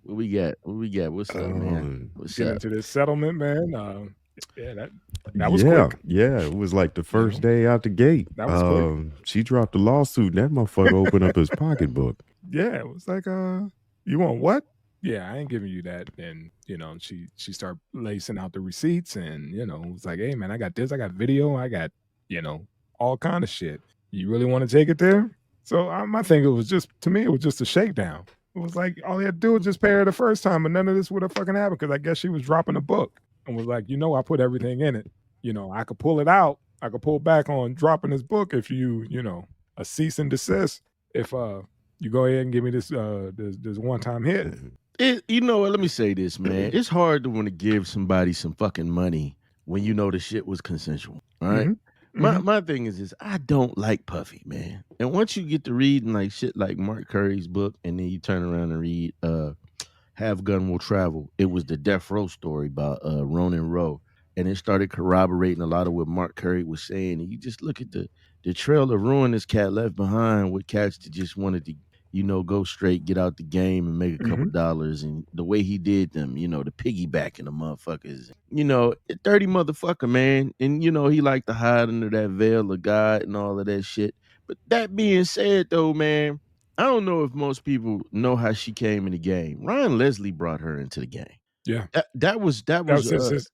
What we got? What we got? What's up, man? What's Get up? into this settlement, man. Yeah, that was Yeah, quick. yeah. It was like the You first know, day out the gate. that was quick. She dropped a lawsuit. And that motherfucker opened up his pocketbook. Yeah, it was like, you want what? Yeah, I ain't giving you that. And she started lacing out the receipts, and it was like, hey man, I got this, I got video, I got all kind of shit. You really want to take it there? So my thing, it was just to me, it was just a shakedown. It was like all he had to do was just pay her the first time, and none of this would have fucking happened because I guess she was dropping a book and was like, I put everything in it. I could pull it out. I could pull back on dropping this book if a cease and desist. If you go ahead and give me this this one time hit. You know what? Let me say this, man. It's hard to want to give somebody some fucking money when you know the shit was consensual. All right. My thing is this: I don't like Puffy, man. And once you get to reading like shit like Mark Curry's book, and then you turn around and read Have Gun Will Travel. It was the Death Row story by Ronan Rowe. And it started corroborating a lot of what Mark Curry was saying. And you just look at the trail of ruin this cat left behind with cats that just wanted to, go straight, get out the game and make a couple dollars. And the way he did them, the piggybacking the motherfuckers. A dirty motherfucker, man. And, he liked to hide under that veil of God and all of that shit. But that being said, though, man, I don't know if most people know how she came in the game. Ryan Leslie brought her into the game. Yeah. That was that wasn't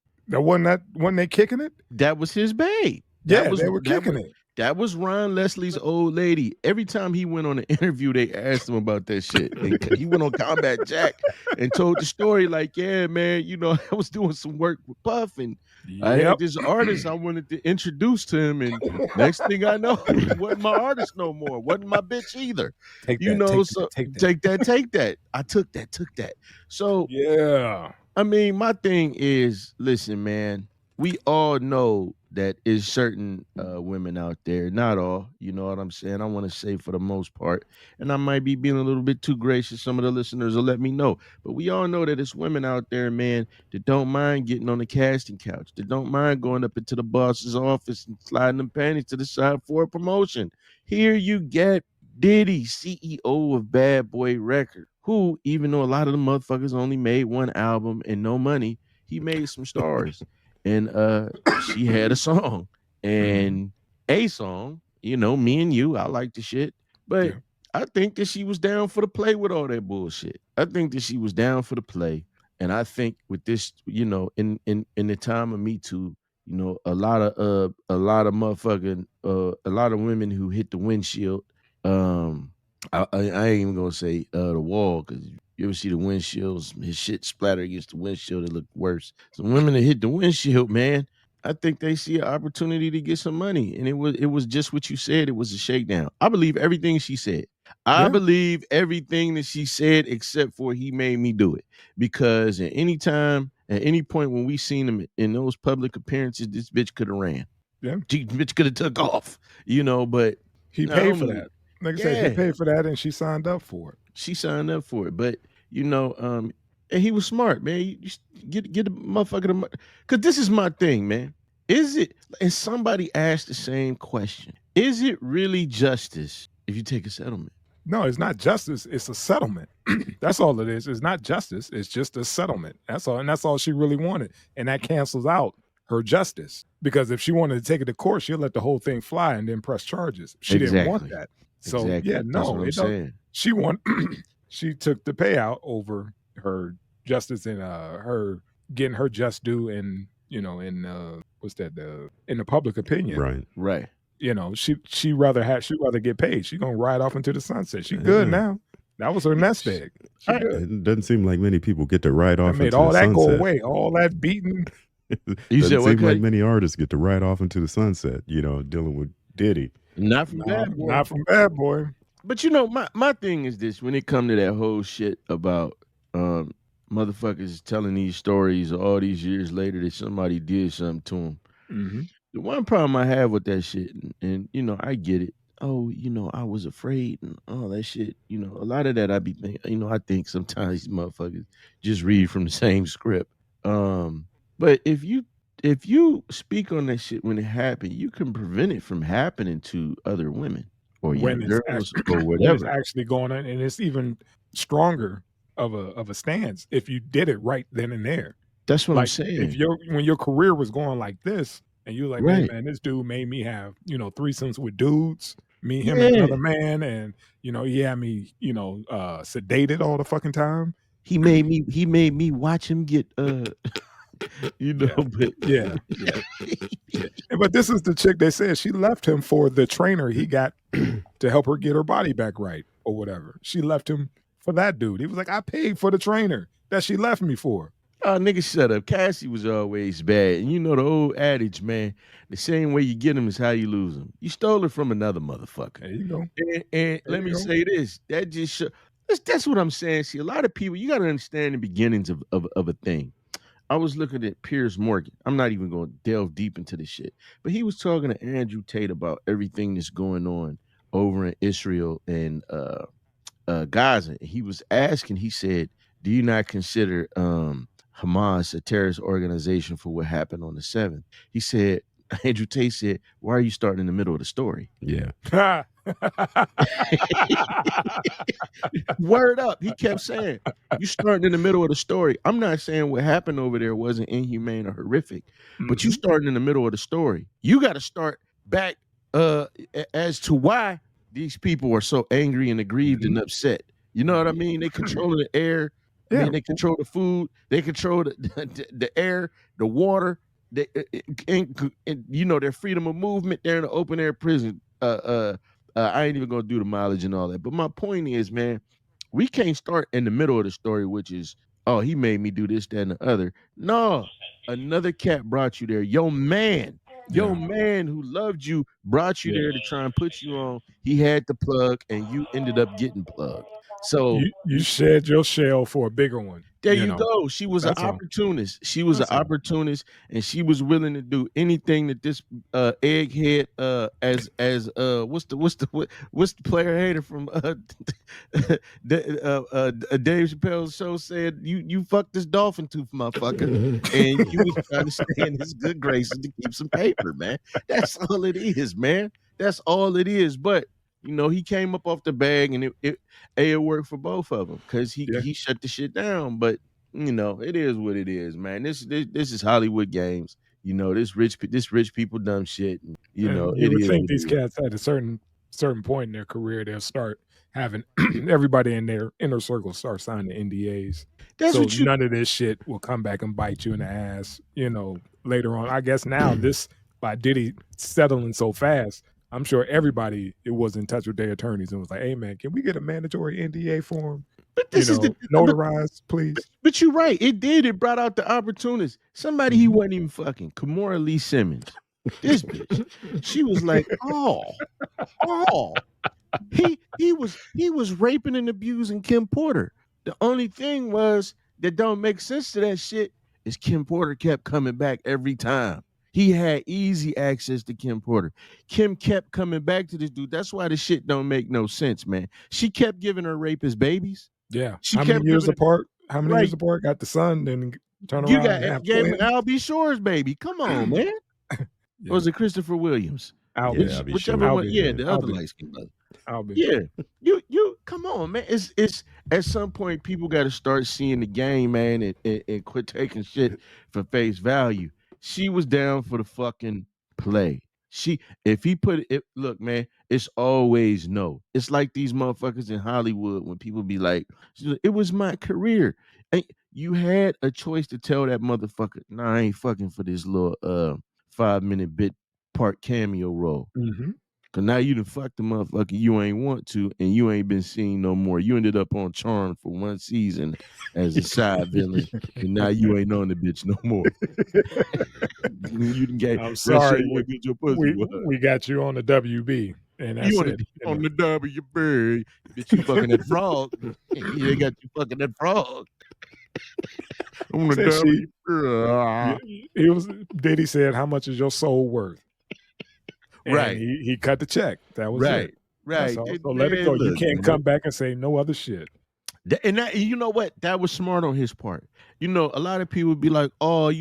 they kicking it? That was his babe. They were kicking it. That was Ryan Leslie's old lady. Every time he went on an interview, they asked him about that shit. And he went on Combat Jack and told the story like, yeah, man, I was doing some work with Puff and I had this artist I wanted to introduce to him. And next thing I know, he wasn't my artist no more. Wasn't my bitch either. Take that. I took that. So, yeah. I mean, my thing is, listen, man, we all know that is certain women out there, not all, you know what I'm saying? I want to say for the most part, and I might be being a little bit too gracious. Some of the listeners will let me know, but we all know that it's women out there, man, that don't mind getting on the casting couch, that don't mind going up into the boss's office and sliding them panties to the side for a promotion. Here you get Diddy, CEO of Bad Boy Records, who, even though a lot of the motherfuckers only made one album and no money, he made some stars. And she had a song and a song, me and you, I like the shit. But I think that she was down for the play with all that bullshit. I think that she was down for the play. And I think with this, in the time of Me Too, a lot of motherfucking a lot of women who hit the windshield. I ain't even gonna say the wall, because you ever see the windshields, his shit splatter against the windshield, it look worse. Some women that hit the windshield, man, I think they see an opportunity to get some money. And it was just what you said. It was a shakedown. I believe everything she said. I believe everything that she said, except for he made me do it. Because at any time, at any point when we seen him in those public appearances, this bitch could have ran. Yeah. Bitch could have took off, but he paid for that. Like I said, he paid for that and she signed up for it. She signed up for it. But, and he was smart, man. You get a motherfucker because this is my thing, man. And somebody asked the same question. Is it really justice if you take a settlement? No, it's not justice. It's a settlement. That's all it is. It's not justice. It's just a settlement. That's all. And that's all she really wanted. And that cancels out her justice. Because if she wanted to take it to court, she'll let the whole thing fly and then press charges. She didn't want that. So she took the payout over her justice and her getting her just due in in the public opinion. Right. She rather get paid. She's gonna ride off into the sunset. She good now. That was her nest egg. It doesn't seem like many people get to ride off into the sunset. Made all that go away. All that beating. Doesn't seem like many artists get to ride off into the sunset, dealing with Diddy. Not from Bad Boy. Not from Bad Boy. But my thing is this: when it come to that whole shit about motherfuckers telling these stories all these years later that somebody did something to them. Mm-hmm. The one problem I have with that shit, and I get it. Oh, I was afraid and all that shit. A lot of that I be thinking. I think sometimes these motherfuckers just read from the same script. But if you speak on that shit when it happened, you can prevent it from happening to other women or young girls or whatever. It's actually going on, and it's even stronger of a stance if you did it right then and there. That's what I'm Like if saying. when your career was going like this, and you like, Right. man, this dude made me have threesomes with dudes, me, him, and Yeah. another man, and he had me sedated all the fucking time. He made me watch him get Yeah, but yeah, yeah. But this is the chick they said she left him for the trainer he got to help her get her body back right or whatever. She left him for that dude. He was like, I paid for the trainer that she left me for. Oh, nigga, shut up. Cassie was always bad. And you know the old adage, man, the same way you get him is how you lose him. You stole it from another motherfucker. There you go. And There let you me go. say this. That just that's what I'm saying. See, a lot of people, you got to understand the beginnings of a thing. I was looking at Piers Morgan. I'm not even going to delve deep into this shit. But he was talking to Andrew Tate about everything that's going on over in Israel and Gaza. He was asking, he said, do you not consider Hamas a terrorist organization for what happened on the 7th? He said, Andrew Tate said, why are you starting in the middle of the story? Yeah. Word up. He kept saying, you starting in the middle of the story. I'm not saying what happened over there wasn't inhumane or horrific, but you starting in the middle of the story. You got to start back as to why these people are so angry and aggrieved and upset. You know what I mean? They control the air. I mean, they control the food. They control the air, the water. They, and, you know, their freedom of movement. They're in an open air prison. I ain't even gonna do the mileage and all that. But my point is, man, we can't start in the middle of the story, which is, oh, he made me do this, that, and the other. No, another cat brought you there. Your man who loved you brought you there to try and put you on. He had the plug, and you ended up getting plugged. So you shed your shell for a bigger one. there you go. She was an That's all. opportunist. She was an That's all. opportunist, and she was willing to do anything that this egghead as what's the player hater from Dave Chappelle's show said, you fucked this dolphin tooth motherfucker, and you was trying to stay in his good graces to keep some paper, man. That's all it is, man. That's all it is. But you know, he came up off the bag, and it worked for both of them because he shut the shit down. But you know, it is what it is, man. This is Hollywood games. You know, this rich people dumb shit. And, you know, And you it would is think what these it is. cats at a certain point in their career, they'll start having everybody in their inner circle start signing NDAs. That's So what you. none of this shit will come back and bite you in the ass, later on. I guess now this by Diddy settling so fast, I'm sure everybody it was in touch with their attorneys and was like, "Hey man, can we get a mandatory NDA for him? But this is the Notarized, please." But you're right. It did. It brought out the opportunists. Somebody he wasn't even fucking. Kimora Lee Simmons. This bitch. She was like, oh. He was raping and abusing Kim Porter. The only thing was that don't make sense to that shit is Kim Porter kept coming back every time. He had easy access to Kim Porter. Kim kept coming back to this dude. That's why the shit don't make no sense, man. She kept giving her rapist babies. Yeah. She How many kept years giving apart? How many years right. apart? Got the son, then turn You around got and have gave him twins. Albie Shores, baby. Come on, man. Or was it Christopher Williams? Albie. Whichever one. Albie. Yeah, the other Albie. light skin brother. Albie. Yeah, you come on, man. It's at some point people got to start seeing the game, man, and quit taking shit for face value. She was down for the fucking play. If he put it, look, man, it's always no. It's like these motherfuckers in Hollywood when people be like, it was my career. And you had a choice to tell that motherfucker, nah, I ain't fucking for this little 5-minute bit part cameo role. Mm-hmm. Cause now you done fucked the motherfucker you ain't want to, and you ain't been seen no more. You ended up on Charm for one season as a side villain, and now you ain't on the bitch no more. You done get I'm sorry, get your pussy. we got you on the WB, and that's You it. on the WB, bitch. You fucking that frog. You ain't got you fucking that frog. On the WB. He was. Diddy said, "How much is your soul worth?" And right. He cut the check. That was it. Right. So let it go. You can't come back and say no other shit. And you know what? That was smart on his part. You know, a lot of people be like, oh,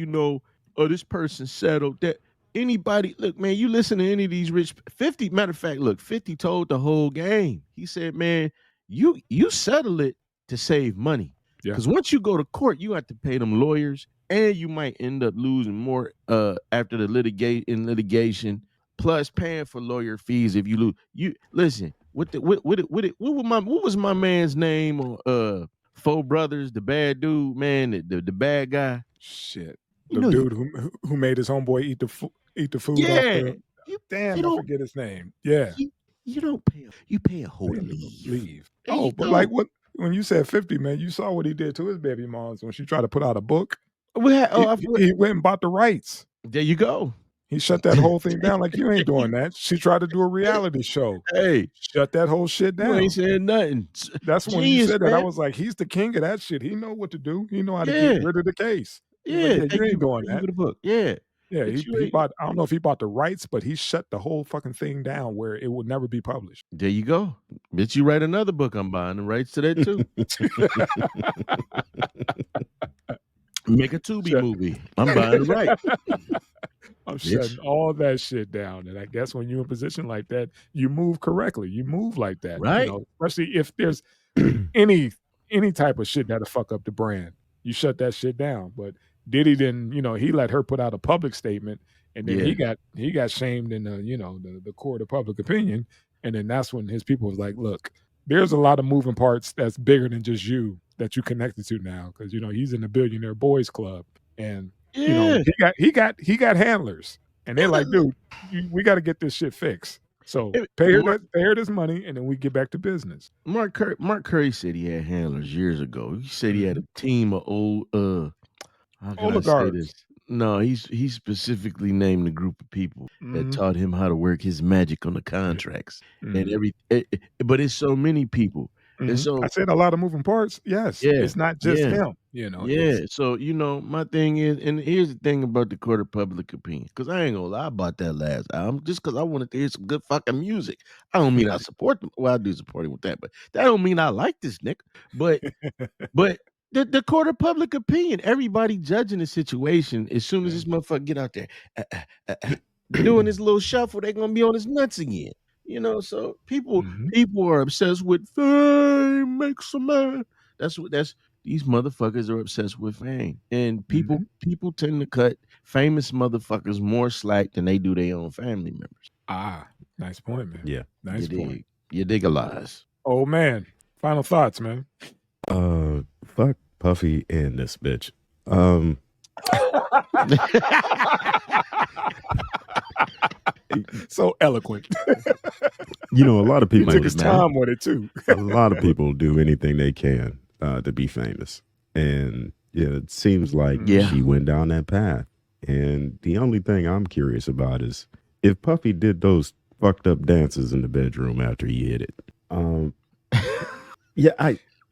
this person settled that. Anybody, look, man, you listen to any of these rich 50, matter of fact, look, 50 told the whole game. He said, man, you settle it to save money. Yeah. Because once you go to court, you have to pay them lawyers, and you might end up losing more after the litigation, plus paying for lawyer fees if you lose. You listen, what was my man's name on Four Brothers, the bad dude, man, the bad guy. Shit. You The know you dude who made his homeboy eat the food off Yeah. the. You Damn, I don't forget his name. Yeah. you don't pay you pay a hoe to Paying him to leave. leave. There Oh, you but go. like what when you said 50, man, you saw what he did to his baby moms when she tried to put out a book. He went and bought the rights. There you go. He shut that whole thing down like you ain't doing that. She tried to do a reality show. Hey, Shut that whole shit you down. ain't saying nothing. That's when you Genius, said that. I man. was like, he's the king of that shit. He know what to do. He know how to get Yeah. rid of the case. He's Yeah, like, yeah, you thank ain't doing you that. for the book. Yeah. Yeah, But you he ain't bought. I don't know if he bought the rights, but he shut the whole fucking thing down where it would never be published. There you go. Bitch, you write another book, I'm buying the rights to that too. Make a Tubi movie. I'm buying the right. I'm Bitch. shutting all that shit down. And I guess when you're in a position like that, you move correctly. You move like that. Right. You know, especially if there's any type of shit that'll fuck up the brand. You shut that shit down. But Diddy didn't, he let her put out a public statement, and then he got shamed in the court of public opinion. And then that's when his people was like, look, there's a lot of moving parts that's bigger than just you that you connected to now. Cause he's in the Billionaire Boys Club. And Yeah. he got handlers, and they're like, dude, we got to get this shit fixed. So pay her this money, and then we get back to business. Mark Curry said he had handlers years ago. He said he had a team of old how can I say this? No, he specifically named a group of people that taught him how to work his magic on the contracts and but it's so many people. And so I said a lot of moving parts. Yes, it's not just him. Yeah. So my thing is, and here's the thing about the court of public opinion, because I ain't gonna lie about that last album, just because I wanted to hear some good fucking music. I don't mean I support them. Well, I do support him with that, but that don't mean I like this nigga. But the court of public opinion, everybody judging the situation as soon as this motherfucker get out there doing this little shuffle, they gonna be on his nuts again. So people are obsessed with fame, make some man. That's these motherfuckers are obsessed with fame. And people tend to cut famous motherfuckers more slack than they do their own family members. Ah, nice point, man. Yeah. Nice point. You dig a lies. Oh man. Final thoughts, man. Fuck Puffy and this bitch. So eloquent. A lot of people took his time with it too. A lot of people do anything they can to be famous, and it seems like she went down that path. And the only thing I'm curious about is if Puffy did those fucked up dances in the bedroom after he hit it.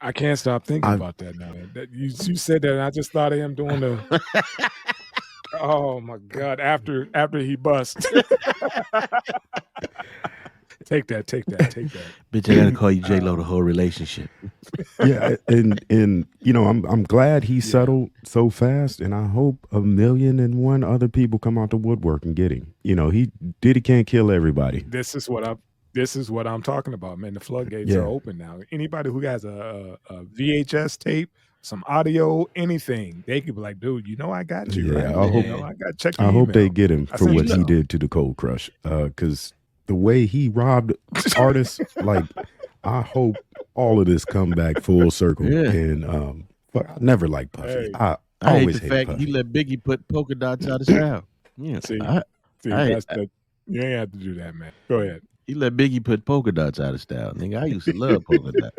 I can't stop thinking about that now. You said that, and I just thought of him doing the. Oh my God! After he bust. Take that. Bitch, I gotta call you J-Lo the whole relationship. Yeah, and I'm glad he settled so fast, and I hope 1,000,001 other people come out the woodwork and get him. Diddy can't kill everybody. This is what I'm talking about, man. The floodgates are open now. Anybody who has a VHS tape, some audio, anything, they could be like, dude, I got you. Yeah, right? I hope they get him for what he did to the Cold Crush, because the way he robbed artists, like, I hope all of this come back full circle. Yeah. And I never liked Puffy. I always hate the fact Puffy. He let Biggie put polka dots out of style. Yeah, you ain't have to do that, man. Go ahead. He let Biggie put polka dots out of style. Nigga, I used to love polka dots.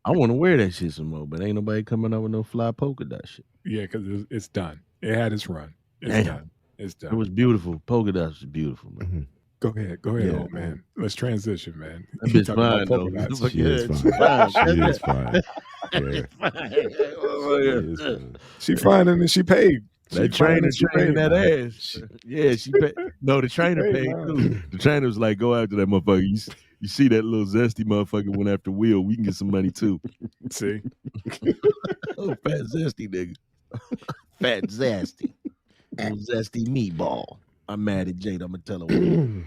I want to wear that shit some more, but ain't nobody coming up with no fly polka dot shit. Yeah, because it's done. It had its run. It's done. It was beautiful. Polka dots was beautiful, man. Mm-hmm. Go ahead, old man. Let's transition, man. That bitch fine, though. She is fine. She fine, and then she paid. That trainer training that ass. Yeah, she paid. No, the trainer paid too. The trainer was like, go after that motherfucker. You see that little zesty motherfucker went after Will. We can get some money too. See? Oh, fat zesty nigga. Fat zesty. Little zesty meatball. I'm mad at Jade. I'm going to tell her.